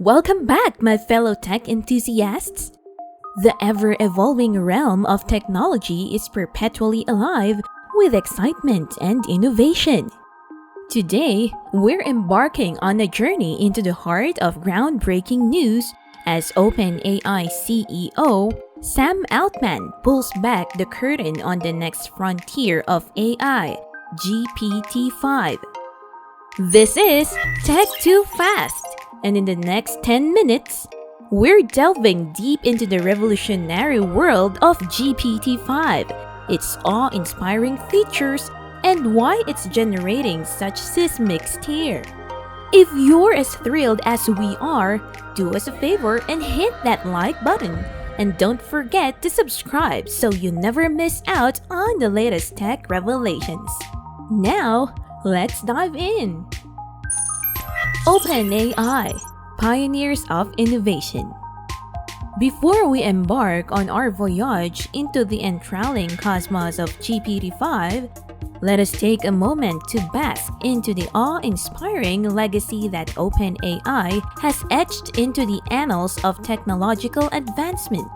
Welcome back, my fellow tech enthusiasts! The ever-evolving realm of technology is perpetually alive with excitement and innovation. Today, we're embarking on a journey into the heart of groundbreaking news as OpenAI CEO Sam Altman pulls back the curtain on the next frontier of AI, GPT-5. This is Tech Too Fast, and in the next 10 minutes, we're delving deep into the revolutionary world of GPT-5, its awe-inspiring features, and why it's generating such seismic stir. If you're as thrilled as we are, do us a favor and hit that like button. And don't forget to subscribe so you never miss out on the latest tech revelations. Now, let's dive in. OpenAI, pioneers of innovation. Before we embark on our voyage into the enthralling cosmos of GPT-5, let us take a moment to bask into the awe-inspiring legacy that OpenAI has etched into the annals of technological advancement.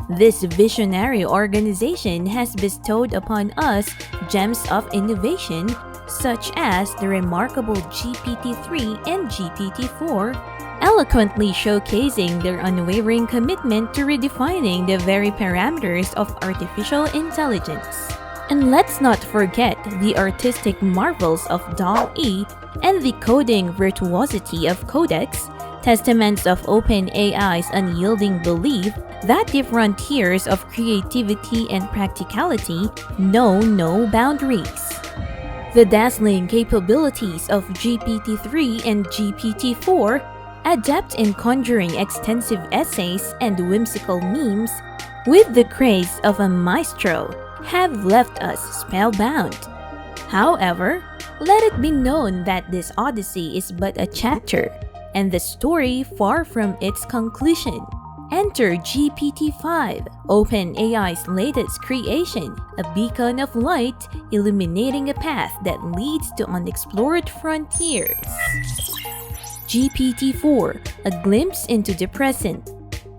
This visionary organization has bestowed upon us gems of innovation such as the remarkable GPT-3 and GPT-4, eloquently showcasing their unwavering commitment to redefining the very parameters of artificial intelligence. And let's not forget the artistic marvels of DALL-E and the coding virtuosity of Codex, testaments of OpenAI's unyielding belief that the frontiers of creativity and practicality know no boundaries. The dazzling capabilities of GPT-3 and GPT-4, adept in conjuring extensive essays and whimsical memes, with the grace of a maestro, have left us spellbound. However, let it be known that this odyssey is but a chapter, and the story far from its conclusion. Enter GPT-5, OpenAI's latest creation, a beacon of light illuminating a path that leads to unexplored frontiers. GPT-4, a glimpse into the present.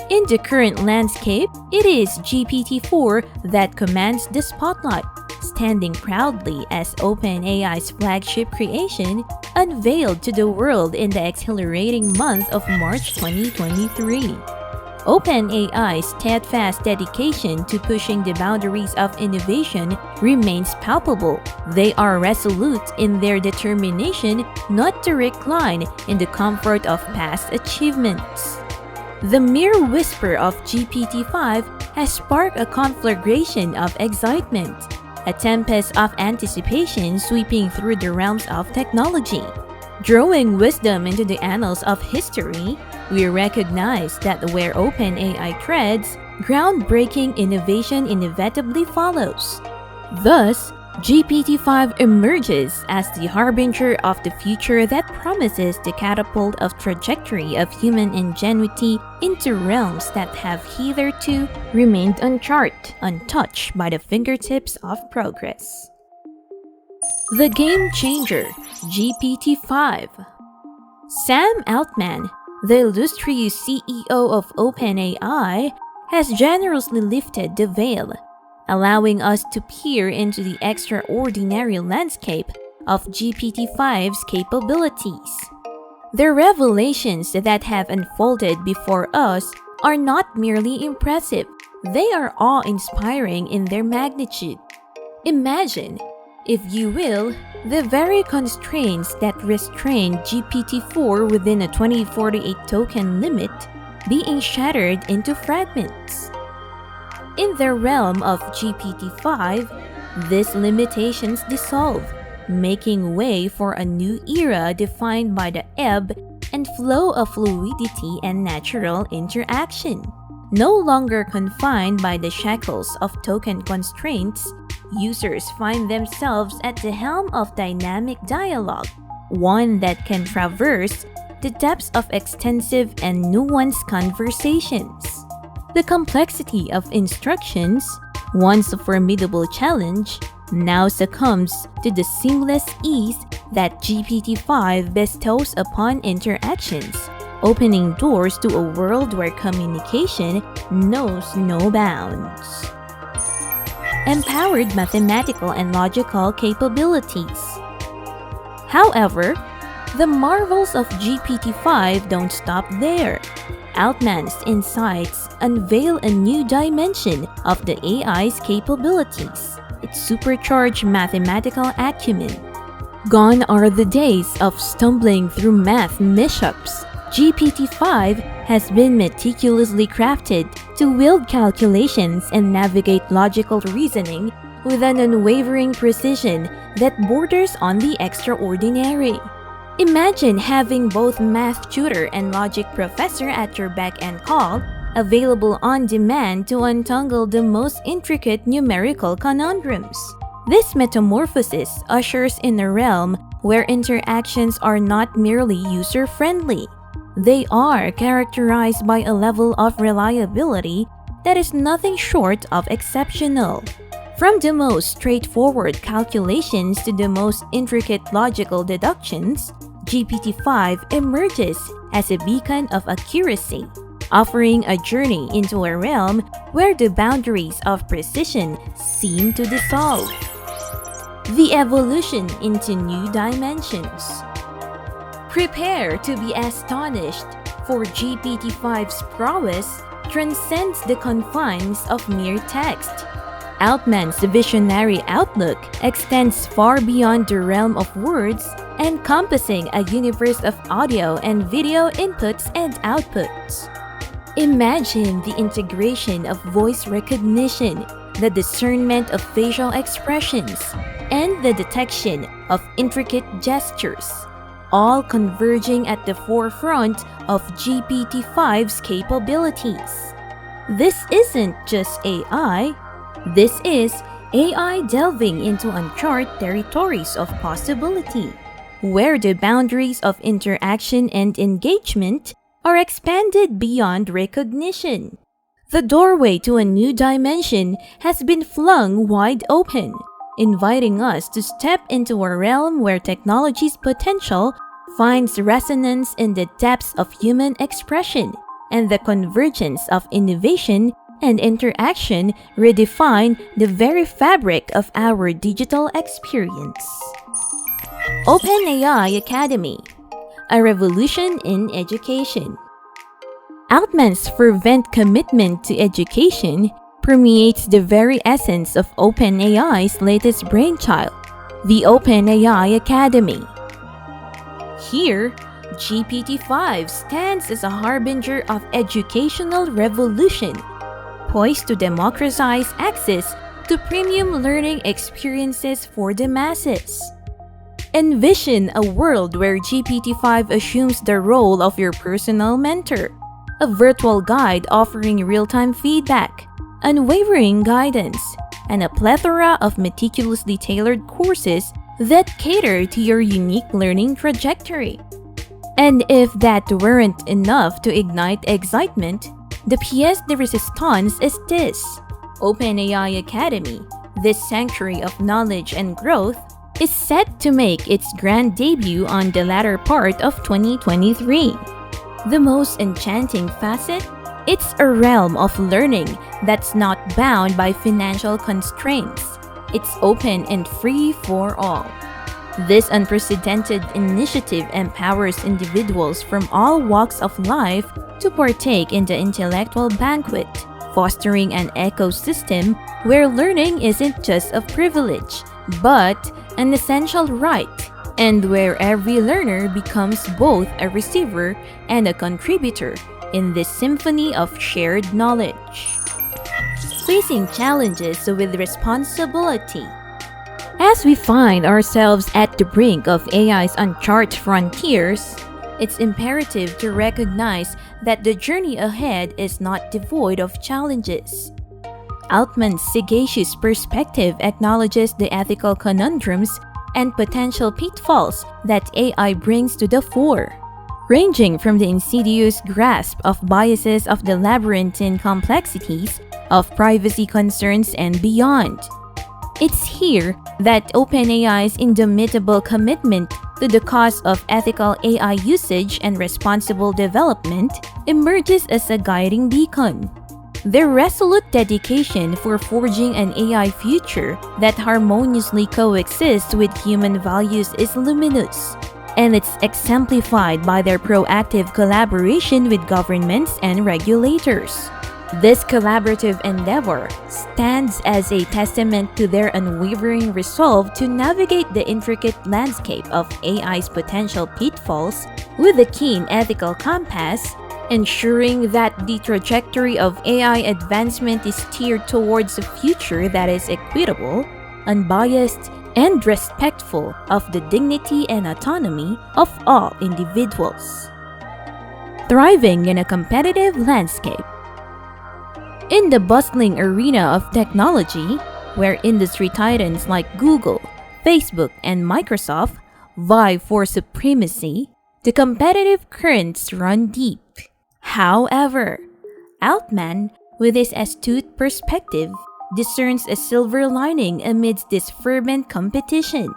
In the current landscape, it is GPT-4 that commands the spotlight, standing proudly as OpenAI's flagship creation, unveiled to the world in the exhilarating month of March 2023. OpenAI's steadfast dedication to pushing the boundaries of innovation remains palpable. They are resolute in their determination not to recline in the comfort of past achievements. The mere whisper of GPT-5 has sparked a conflagration of excitement, a tempest of anticipation sweeping through the realms of technology. Drawing wisdom into the annals of history, we recognize that where OpenAI treads, groundbreaking innovation inevitably follows. Thus, GPT-5 emerges as the harbinger of the future that promises the catapult of trajectory of human ingenuity into realms that have hitherto remained uncharted, untouched by the fingertips of progress. The game changer, GPT-5. Sam Altman, the illustrious CEO of OpenAI, has generously lifted the veil, allowing us to peer into the extraordinary landscape of GPT-5's capabilities. The revelations that have unfolded before us are not merely impressive, they are awe-inspiring in their magnitude. Imagine, if you will, the very constraints that restrain GPT-4 within a 2048 token limit being shattered into fragments. In the realm of GPT-5, these limitations dissolve, making way for a new era defined by the ebb and flow of fluidity and natural interaction. No longer confined by the shackles of token constraints, users find themselves at the helm of dynamic dialogue, one that can traverse the depths of extensive and nuanced conversations. The complexity of instructions, once a formidable challenge, now succumbs to the seamless ease that GPT-5 bestows upon interactions, opening doors to a world where communication knows no bounds. Empowered mathematical and logical capabilities. However, the marvels of GPT-5 don't stop there. Altman's insights unveil a new dimension of the AI's capabilities, its supercharged mathematical acumen. Gone are the days of stumbling through math mishaps. GPT-5 has been meticulously crafted to wield calculations and navigate logical reasoning with an unwavering precision that borders on the extraordinary. Imagine having both math tutor and logic professor at your beck and call, available on demand to untangle the most intricate numerical conundrums. This metamorphosis ushers in a realm where interactions are not merely user-friendly. They are characterized by a level of reliability that is nothing short of exceptional. From the most straightforward calculations to the most intricate logical deductions, GPT-5 emerges as a beacon of accuracy, offering a journey into a realm where the boundaries of precision seem to dissolve. The evolution into new dimensions. Prepare to be astonished, for GPT-5's prowess transcends the confines of mere text. Altman's visionary outlook extends far beyond the realm of words, encompassing a universe of audio and video inputs and outputs. Imagine the integration of voice recognition, the discernment of facial expressions, and the detection of intricate gestures, all converging at the forefront of GPT-5's capabilities. This isn't just AI, this is AI delving into uncharted territories of possibility, where the boundaries of interaction and engagement are expanded beyond recognition. The doorway to a new dimension has been flung wide open, inviting us to step into a realm where technology's potential finds resonance in the depths of human expression, and the convergence of innovation and interaction redefine the very fabric of our digital experience. OpenAI Academy, a revolution in education. Altman's fervent commitment to education permeates the very essence of OpenAI's latest brainchild, the OpenAI Academy. Here, GPT-5 stands as a harbinger of educational revolution, poised to democratize access to premium learning experiences for the masses. Envision a world where GPT-5 assumes the role of your personal mentor, a virtual guide offering real-time feedback, unwavering guidance, and a plethora of meticulously tailored courses that cater to your unique learning trajectory. And if that weren't enough to ignite excitement, the pièce de résistance is this: OpenAI Academy, this sanctuary of knowledge and growth, is set to make its grand debut on the latter part of 2023. The most enchanting facet? It's a realm of learning that's not bound by financial constraints. It's open and free for all. This unprecedented initiative empowers individuals from all walks of life to partake in the intellectual banquet, fostering an ecosystem where learning isn't just a privilege, but an essential right, and where every learner becomes both a receiver and a contributor in this symphony of shared knowledge. Facing challenges with responsibility. As we find ourselves at the brink of AI's uncharted frontiers, it's imperative to recognize that the journey ahead is not devoid of challenges. Altman's sagacious perspective acknowledges the ethical conundrums and potential pitfalls that AI brings to the fore, ranging from the insidious grasp of biases of the labyrinthine complexities of privacy concerns and beyond. It's here that OpenAI's indomitable commitment to the cause of ethical AI usage and responsible development emerges as a guiding beacon. Their resolute dedication for forging an AI future that harmoniously coexists with human values is luminous, and it's exemplified by their proactive collaboration with governments and regulators. This collaborative endeavor stands as a testament to their unwavering resolve to navigate the intricate landscape of AI's potential pitfalls with a keen ethical compass, ensuring that the trajectory of AI advancement is steered towards a future that is equitable, unbiased, and respectful of the dignity and autonomy of all individuals. Thriving in a competitive landscape. In the bustling arena of technology, where industry titans like Google, Facebook, and Microsoft vie for supremacy, the competitive currents run deep. However, Altman, with his astute perspective, discerns a silver lining amidst this fervent competition.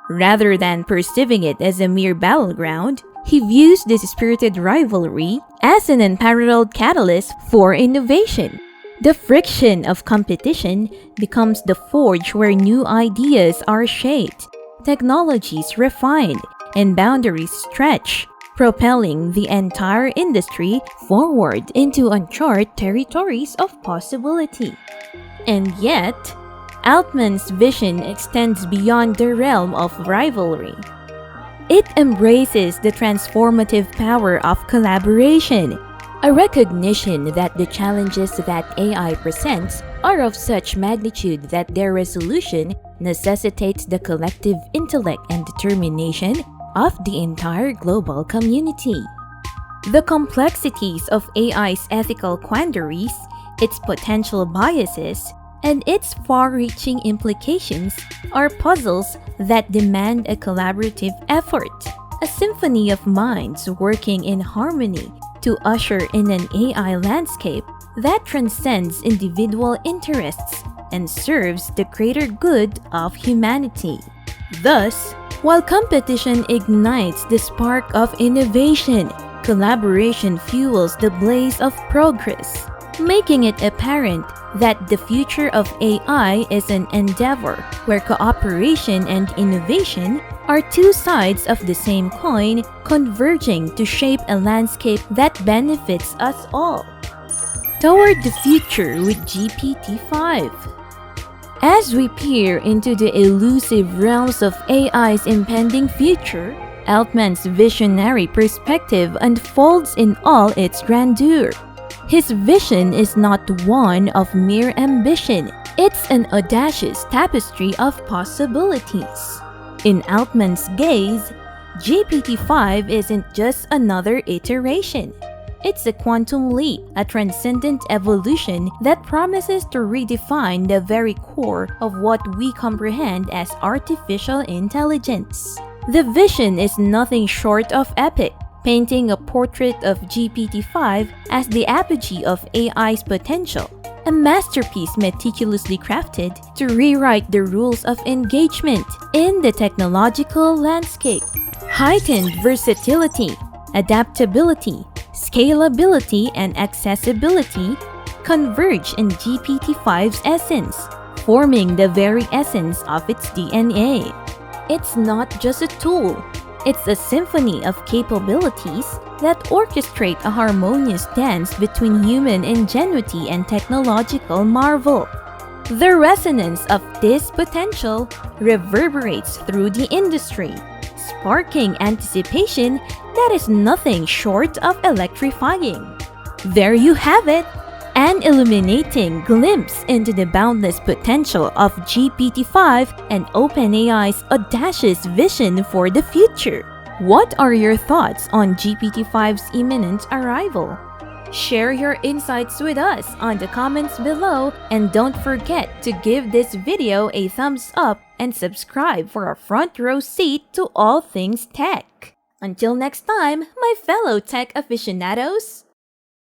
Rather than perceiving it as a mere battleground, he views this spirited rivalry as an unparalleled catalyst for innovation. The friction of competition becomes the forge where new ideas are shaped, technologies refined, and boundaries stretched, propelling the entire industry forward into uncharted territories of possibility. And yet, Altman's vision extends beyond the realm of rivalry. It embraces the transformative power of collaboration, a recognition that the challenges that AI presents are of such magnitude that their resolution necessitates the collective intellect and determination of the entire global community. The complexities of AI's ethical quandaries, its potential biases, and its far-reaching implications are puzzles that demand a collaborative effort, a symphony of minds working in harmony to usher in an AI landscape that transcends individual interests and serves the greater good of humanity. Thus, while competition ignites the spark of innovation, collaboration fuels the blaze of progress, making it apparent that the future of AI is an endeavor where cooperation and innovation are two sides of the same coin converging to shape a landscape that benefits us all. Toward the future with GPT-5. As we peer into the elusive realms of AI's impending future, Altman's visionary perspective unfolds in all its grandeur. His vision is not one of mere ambition, it's an audacious tapestry of possibilities. In Altman's gaze, GPT-5 isn't just another iteration. It's a quantum leap, a transcendent evolution that promises to redefine the very core of what we comprehend as artificial intelligence. The vision is nothing short of epic, painting a portrait of GPT-5 as the apogee of AI's potential, a masterpiece meticulously crafted to rewrite the rules of engagement in the technological landscape. Heightened versatility, adaptability, scalability, and accessibility converge in GPT-5's essence, forming the very essence of its DNA. It's not just a tool, it's a symphony of capabilities that orchestrate a harmonious dance between human ingenuity and technological marvel. The resonance of this potential reverberates through the industry, sparking anticipation that is nothing short of electrifying. There you have it, an illuminating glimpse into the boundless potential of GPT-5 and OpenAI's audacious vision for the future. What are your thoughts on GPT-5's imminent arrival? Share your insights with us on the comments below, and don't forget to give this video a thumbs up and subscribe for a front row seat to all things tech. Until next time, my fellow tech aficionados!